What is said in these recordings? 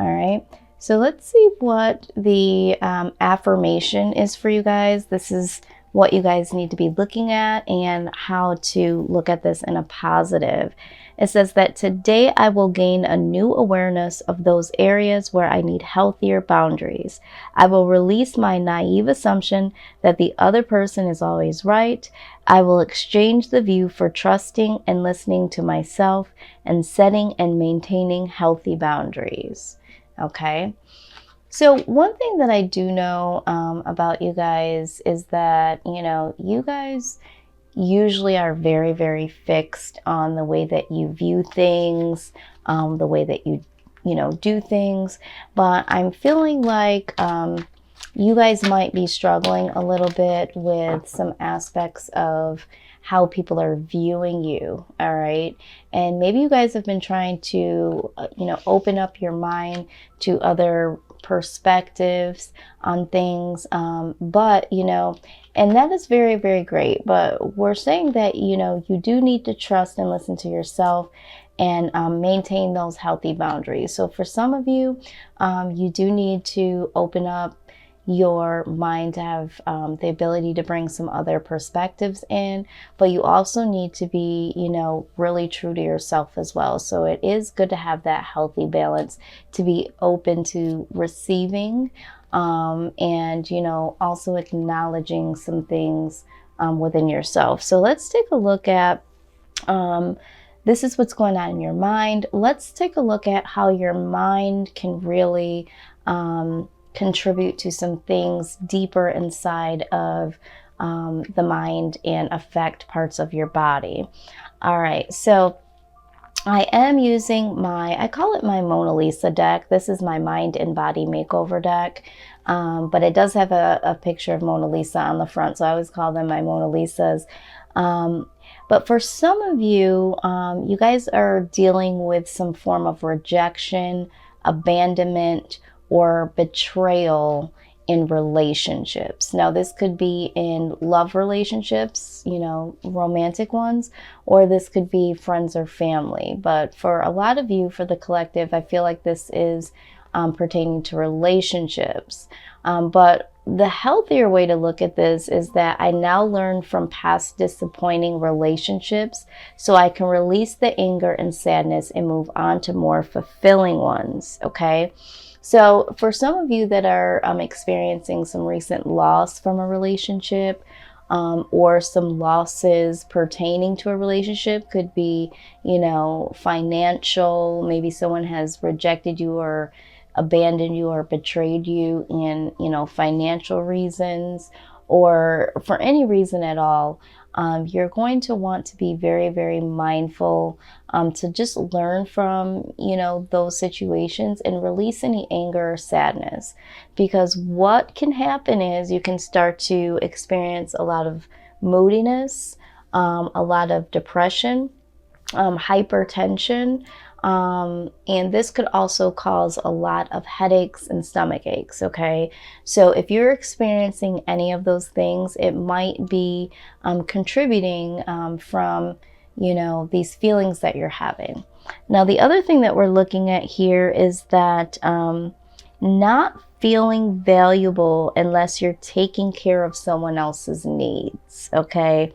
All right. So let's see what the affirmation is for you guys. This is what you guys need to be looking at and how to look at this in a positive. It says that today I will gain a new awareness of those areas where I need healthier boundaries. I will release my naive assumption that the other person is always right. I will exchange the view for trusting and listening to myself and setting and maintaining healthy boundaries. Okay. So one thing that I do know about you guys is that, you guys usually are very, very fixed on the way that you view things, the way that you do things. But I'm feeling like you guys might be struggling a little bit with some aspects of how people are viewing you. All right. And maybe you guys have been trying to, open up your mind to other perspectives on things. But, and that is very, very great. But we're saying that, you do need to trust and listen to yourself and maintain those healthy boundaries. So for some of you, you do need to open up your mind to have the ability to bring some other perspectives in, but you also need to be, really true to yourself as well. So it is good to have that healthy balance, to be open to receiving, and, also acknowledging some things within yourself. So let's take a look at, this is what's going on in your mind. Let's take a look at how your mind can really contribute to some things deeper inside of the mind and affect parts of your body. All right, so I am using I call it my Mona Lisa deck. This is my Mind and Body Makeover deck, but it does have a picture of Mona Lisa on the front, so I always call them my Mona Lisas. But for some of you, you guys are dealing with some form of rejection, abandonment, or betrayal in relationships. Now, this could be in love relationships, romantic ones, or this could be friends or family. But for a lot of you, for the collective, I feel like this is pertaining to relationships. But the healthier way to look at this is that I now learn from past disappointing relationships so I can release the anger and sadness and move on to more fulfilling ones, okay? So for some of you that are experiencing some recent loss from a relationship, or some losses pertaining to a relationship, could be, financial, maybe someone has rejected you or abandoned you or betrayed you in, financial reasons, or for any reason at all. You're going to want to be very, very mindful to just learn from, those situations and release any anger or sadness. Because what can happen is you can start to experience a lot of moodiness, a lot of depression, hypertension, and this could also cause a lot of headaches and stomach aches, okay? So if you're experiencing any of those things, it might be contributing from, these feelings that you're having. Now, the other thing that we're looking at here is that not feeling valuable unless you're taking care of someone else's needs, okay?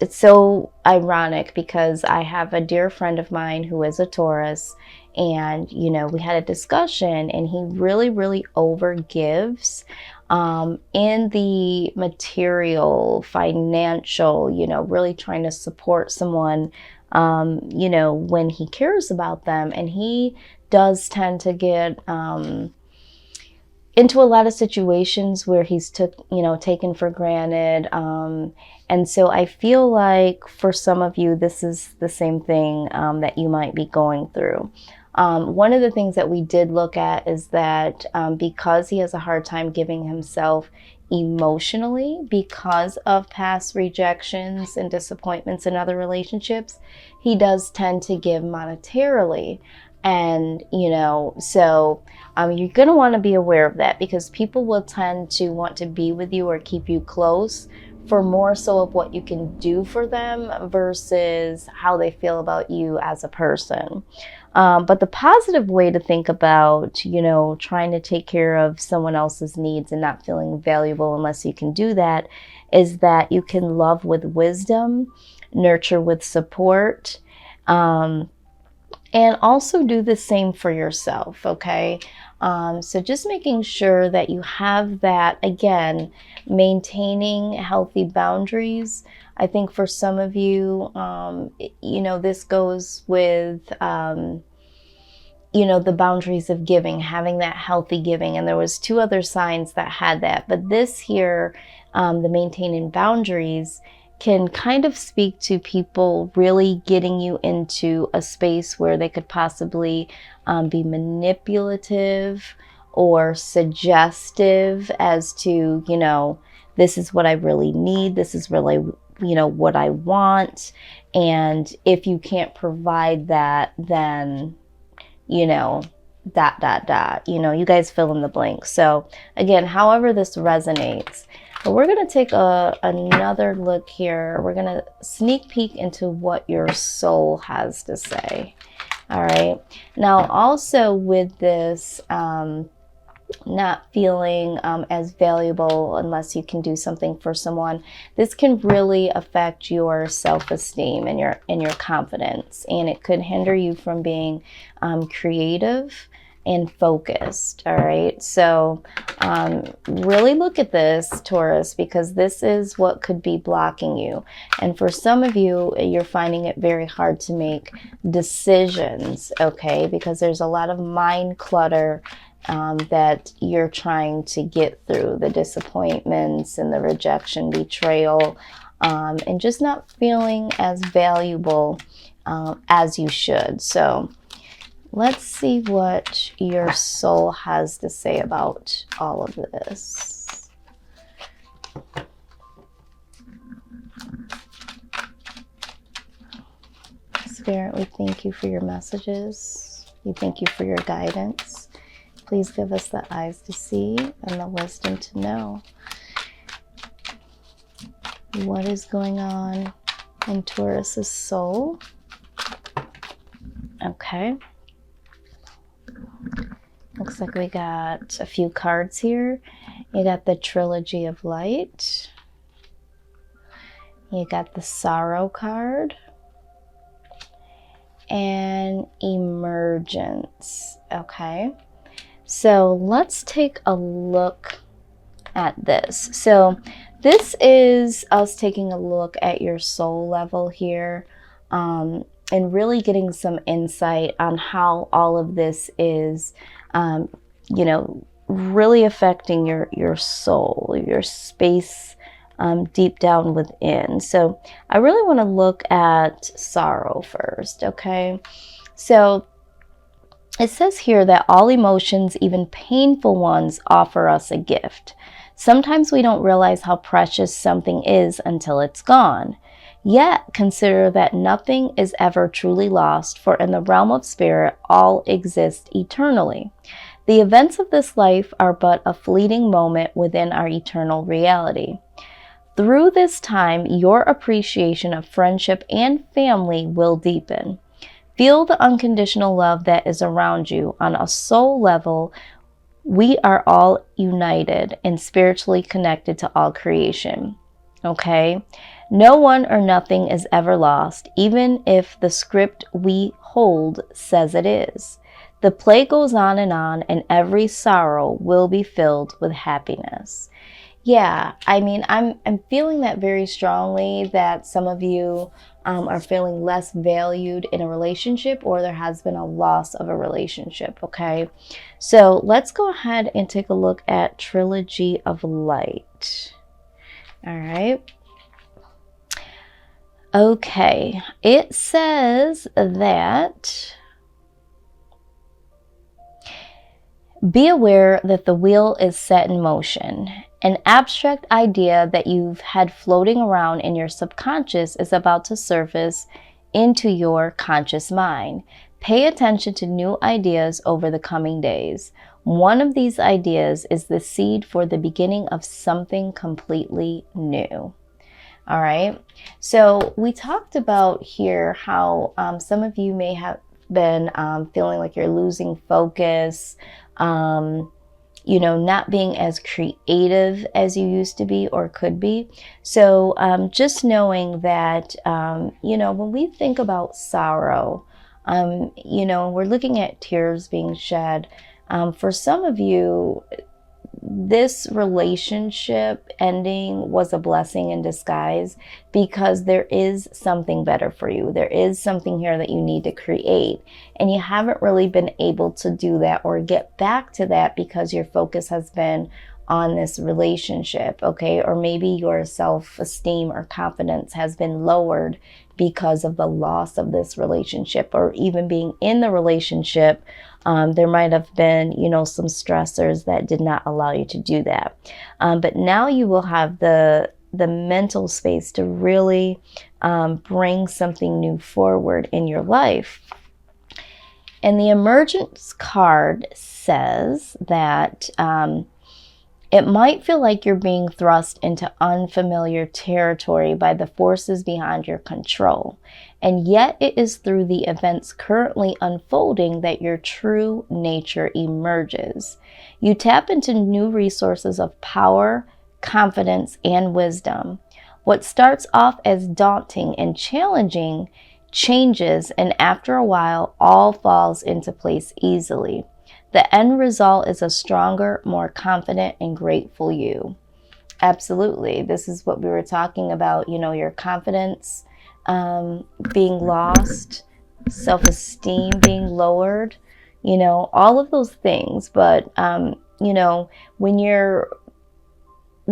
It's so ironic because I have a dear friend of mine who is a Taurus, and, we had a discussion, and he really, really overgives in the material, financial, really trying to support someone, when he cares about them. And he does tend to get into a lot of situations where he's taken for granted. And so I feel like for some of you, this is the same thing that you might be going through. One of the things that we did look at is that because he has a hard time giving himself emotionally because of past rejections and disappointments in other relationships, he does tend to give monetarily. And, so you're going to want to be aware of that, because people will tend to want to be with you or keep you close for more so of what you can do for them versus how they feel about you as a person. But the positive way to think about, you know, trying to take care of someone else's needs and not feeling valuable unless you can do that is that you can love with wisdom, nurture with support, and also do the same for yourself, okay? So just making sure that you have that, again, maintaining healthy boundaries. I think for some of you, you know, this goes with, you know, the boundaries of giving, having that healthy giving. And there was 2 other signs that had that. But this here, the maintaining boundaries, can kind of speak to people really getting you into a space where they could possibly be manipulative or suggestive as to, you know, this is what I really need. This is really, you know, what I want. And if you can't provide that, then, you know, ... You know, you guys fill in the blank. So again, however this resonates. But we're going to take another look here. We're going to sneak peek into what your soul has to say. All right. Now, also with this, not feeling as valuable unless you can do something for someone, this can really affect your self-esteem and your confidence, and it could hinder you from being creative and focused. All right, so really look at this, Taurus, because this is what could be blocking you. And for some of you, you're finding it very hard to make decisions, okay, because there's a lot of mind clutter that you're trying to get through, the disappointments and the rejection, betrayal, and just not feeling as valuable as you should. So let's see what your soul has to say about all of this. Spirit, we thank you for your messages. We thank you for your guidance. Please give us the eyes to see and the wisdom to know what is going on in Taurus's soul. Okay. Looks like we got a few cards here. You got the Trilogy of Light. You got the Sorrow card. And Emergence. Okay. So let's take a look at this. So this is us taking a look at your soul level here, and really getting some insight on how all of this is, you know, really affecting your soul, your space deep down within. So I really want to look at sorrow first, okay? So it says here that all emotions, even painful ones, offer us a gift. Sometimes we don't realize how precious something is until it's gone. Yet consider that nothing is ever truly lost, for in the realm of spirit all exist eternally. The events of this life are but a fleeting moment within our eternal reality. Through this time, your appreciation of friendship and family will deepen. Feel the unconditional love that is around you. On a soul level, we are all united and spiritually connected to all creation. Okay? No one or nothing is ever lost, even if the script we hold says it is. The play goes on, and every sorrow will be filled with happiness. Yeah, I mean, I'm feeling that very strongly, that some of you are feeling less valued in a relationship, or there has been a loss of a relationship, okay? So let's go ahead and take a look at Trilogy of Light. All right. Okay, it says that be aware that the wheel is set in motion. An abstract idea that you've had floating around in your subconscious is about to surface into your conscious mind. Pay attention to new ideas over the coming days. One of these ideas is the seed for the beginning of something completely new. All right. So we talked about here how some of you may been feeling like you're losing focus, you know, not being as creative as you used to be or could be. So just knowing that, you know, when we think about sorrow, you know, we're looking at tears being shed. For some of you, this relationship ending was a blessing in disguise, because there is something better for you. There is something here that you need to create, and you haven't really been able to do that or get back to that because your focus has been on this relationship, okay? Or maybe your self-esteem or confidence has been lowered because of the loss of this relationship, or even being in the relationship. There might have been, you know, some stressors that did not allow you to do that. But now you will have the mental space to really bring something new forward in your life. And the emergence card says that it might feel like you're being thrust into unfamiliar territory by the forces beyond your control. And yet it is through the events currently unfolding that your true nature emerges. You tap into new resources of power, confidence, and wisdom. What starts off as daunting and challenging changes, and after a while, all falls into place easily. The end result is a stronger, more confident, and grateful you. Absolutely. This is what we were talking about, you know, your confidence being lost, self-esteem being lowered, you know, all of those things. But, you know, when you're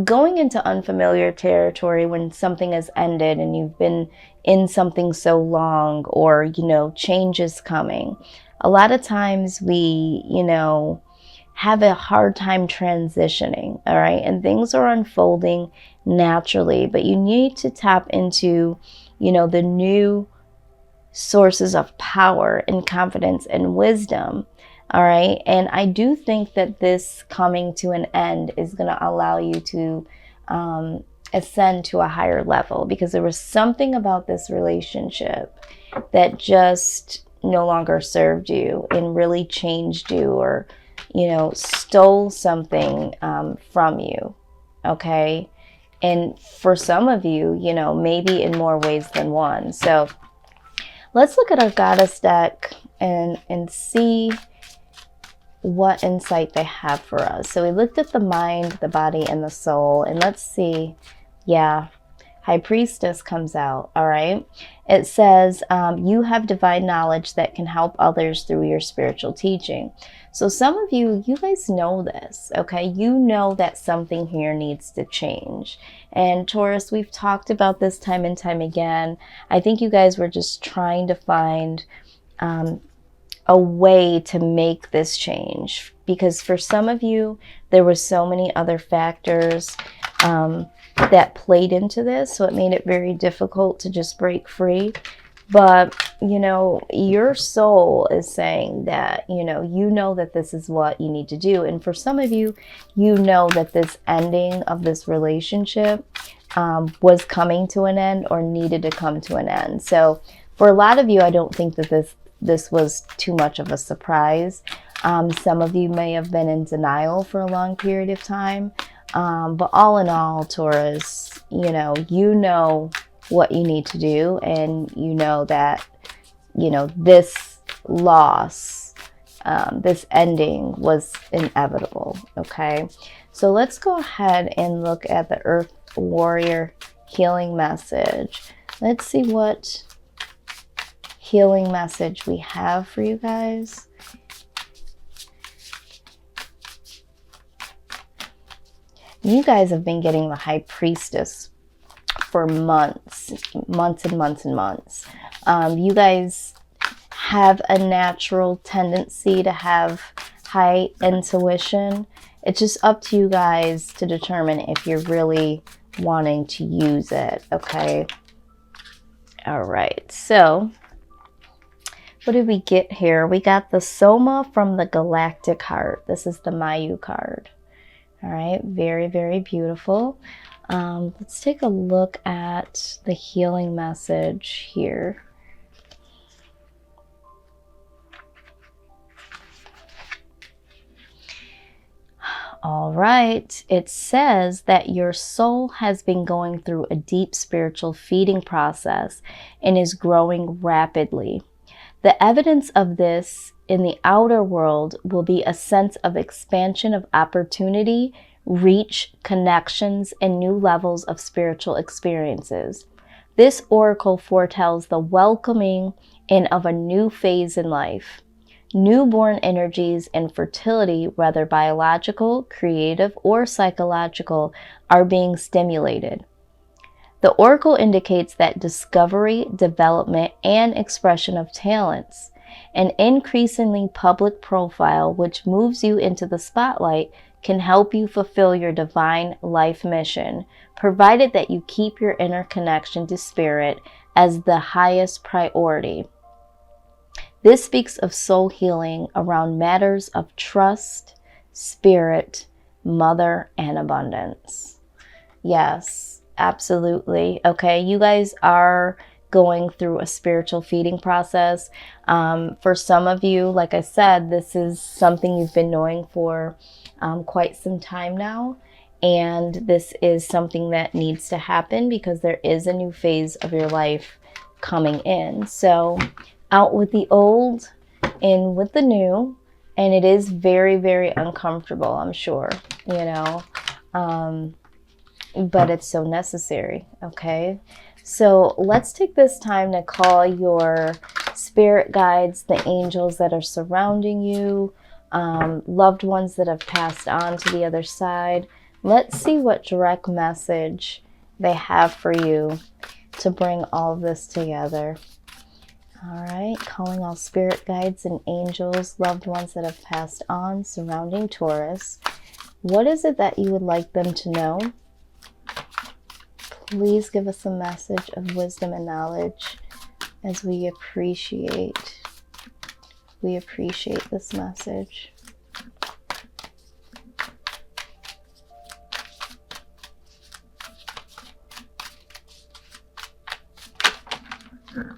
going into unfamiliar territory, when something has ended and you've been in something so long, or, you know, change is coming, a lot of times we, you know, have a hard time transitioning, all right? And things are unfolding naturally, but you need to tap into, you know, the new sources of power and confidence and wisdom, all right? And I do think that this coming to an end is going to allow you to ascend to a higher level, because there was something about this relationship that just no longer served you and really changed you, or, you know, stole something from you, okay? And for some of you, you know, maybe in more ways than one. So let's look at our goddess deck and see what insight they have for us. So we looked at the mind, the body, and the soul, and let's see. Yeah, High Priestess comes out, all right? It says, you have divine knowledge that can help others through your spiritual teaching. So some of you, you guys know this, okay? You know that something here needs to change. And Taurus, we've talked about this time and time again. I think you guys were just trying to find a way to make this change, because for some of you, there were so many other factors that played into this, so it made it very difficult to just break free. But, you know, your soul is saying that, you know that this is what you need to do. And for some of you, you know that this ending of this relationship was coming to an end, or needed to come to an end. So for a lot of you, I don't think that this was too much of a surprise. Some of you may have been in denial for a long period of time. But all in all, Taurus, you know what you need to do, and you know that, this loss, this ending was inevitable, okay? So let's go ahead and look at the Earth Warrior healing message. Let's see what healing message we have for you guys. You guys have been getting the High Priestess for months and months and months. You guys have a natural tendency to have high intuition. It's just up to you guys to determine if you're really wanting to use it, okay? All right, so what did we get here? We got the Soma from the Galactic Heart. This is the Mayu card. All right, very, very beautiful. Let's take a look at the healing message here. All right. It says that your soul has been going through a deep spiritual feeding process and is growing rapidly. The evidence of this in the outer world will be a sense of expansion of opportunity, reach, connections, and new levels of spiritual experiences. This oracle foretells the welcoming in of a new phase in life. Newborn energies and fertility, whether biological, creative, or psychological, are being stimulated. The oracle indicates that discovery, development, and expression of talents, an increasingly public profile which moves you into the spotlight, can help you fulfill your divine life mission, provided that you keep your inner connection to spirit as the highest priority. This speaks of soul healing around matters of trust, spirit, mother, and abundance. Yes, absolutely. Okay, you guys are going through a spiritual feeding process. For some of you, like I said, this is something you've been knowing for quite some time now. And this is something that needs to happen because there is a new phase of your life coming in. So out with the old, in with the new. And it is very, very uncomfortable, I'm sure, you know. But it's so necessary, okay? So let's take this time to call your spirit guides, the angels that are surrounding you, loved ones that have passed on to the other side. Let's see what direct message they have for you to bring all of this together. All right, calling all spirit guides and angels, loved ones that have passed on, surrounding Taurus. What is it that you would like them to know? Please give us a message of wisdom and knowledge as we appreciate this message.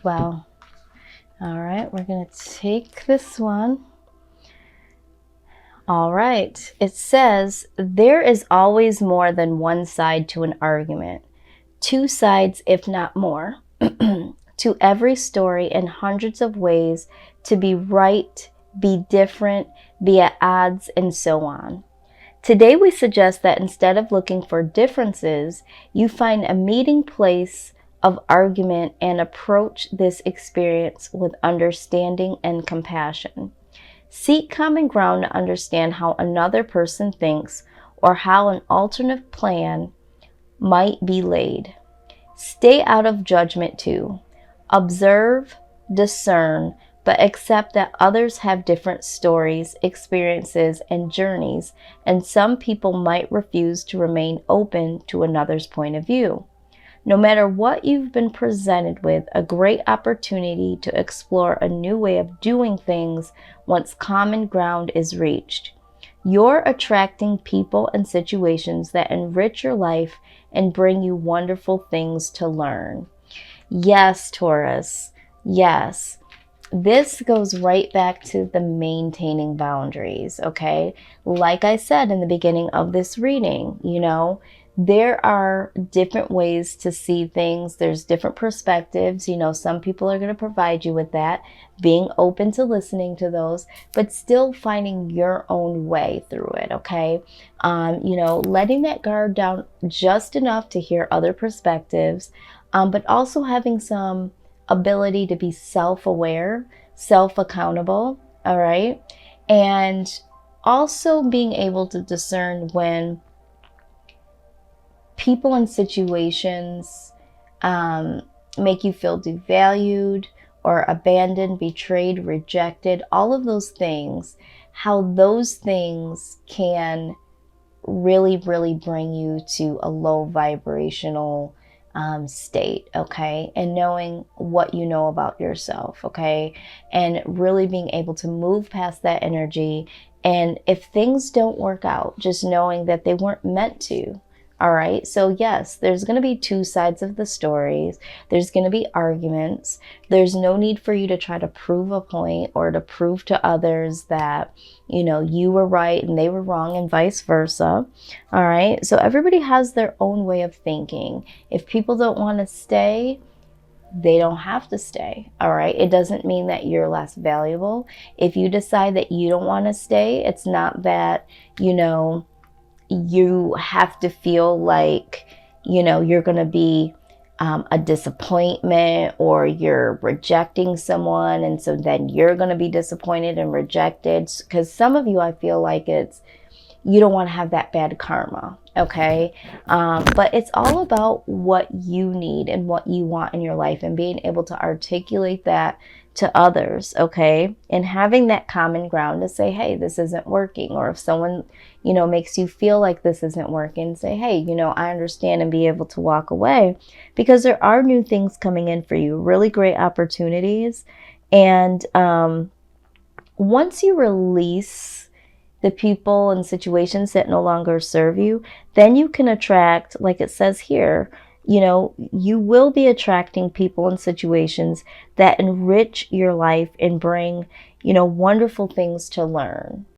Wow. All right, we're going to take this one. All right, it says, there is always more than one side to an argument. Two sides, if not more, to every story in hundreds of ways to be right, be different, be at odds, and so on. Today we suggest that instead of looking for differences, you find a meeting place of argument and approach this experience with understanding and compassion. Seek common ground to understand how another person thinks or how an alternate plan might be laid. Stay out of judgment too. Observe, discern, but accept that others have different stories, experiences, and journeys, and some people might refuse to remain open to another's point of view. No matter what you've been presented with, a great opportunity to explore a new way of doing things once common ground is reached. You're attracting people and situations that enrich your life and bring you wonderful things to learn. Yes, Taurus. Yes. This goes right back to the maintaining boundaries, okay? Like I said in the beginning of this reading, you know, there are different ways to see things. There's different perspectives. You know, some people are going to provide you with that, being open to listening to those, but still finding your own way through it, okay? You know, letting that guard down just enough to hear other perspectives, but also having some ability to be self-aware, self-accountable, all right? And also being able to discern when people and situations make you feel devalued or abandoned, betrayed, rejected, all of those things, how those things can really, really bring you to a low vibrational state, okay? And knowing what you know about yourself, okay? And really being able to move past that energy. And if things don't work out, just knowing that they weren't meant to. All right. So yes, there's going to be two sides of the stories. There's going to be arguments. There's no need for you to try to prove a point or to prove to others that, you were right and they were wrong and vice versa. All right. So everybody has their own way of thinking. If people don't want to stay, they don't have to stay. All right. It doesn't mean that you're less valuable. If you decide that you don't want to stay, it's not that, you have to feel like, you're going to be a disappointment, or you're rejecting someone. And so then you're going to be disappointed and rejected. Because some of you, I feel like you don't want to have that bad karma. Okay. But it's all about what you need and what you want in your life, and being able to articulate that to others. Okay. And having that common ground to say, hey, this isn't working. Or if someone, makes you feel like this isn't working, say, hey, I understand, and be able to walk away, because there are new things coming in for you, really great opportunities. And once you release the people and situations that no longer serve you, then you can attract, like it says here, you will be attracting people and situations that enrich your life and bring, wonderful things to learn.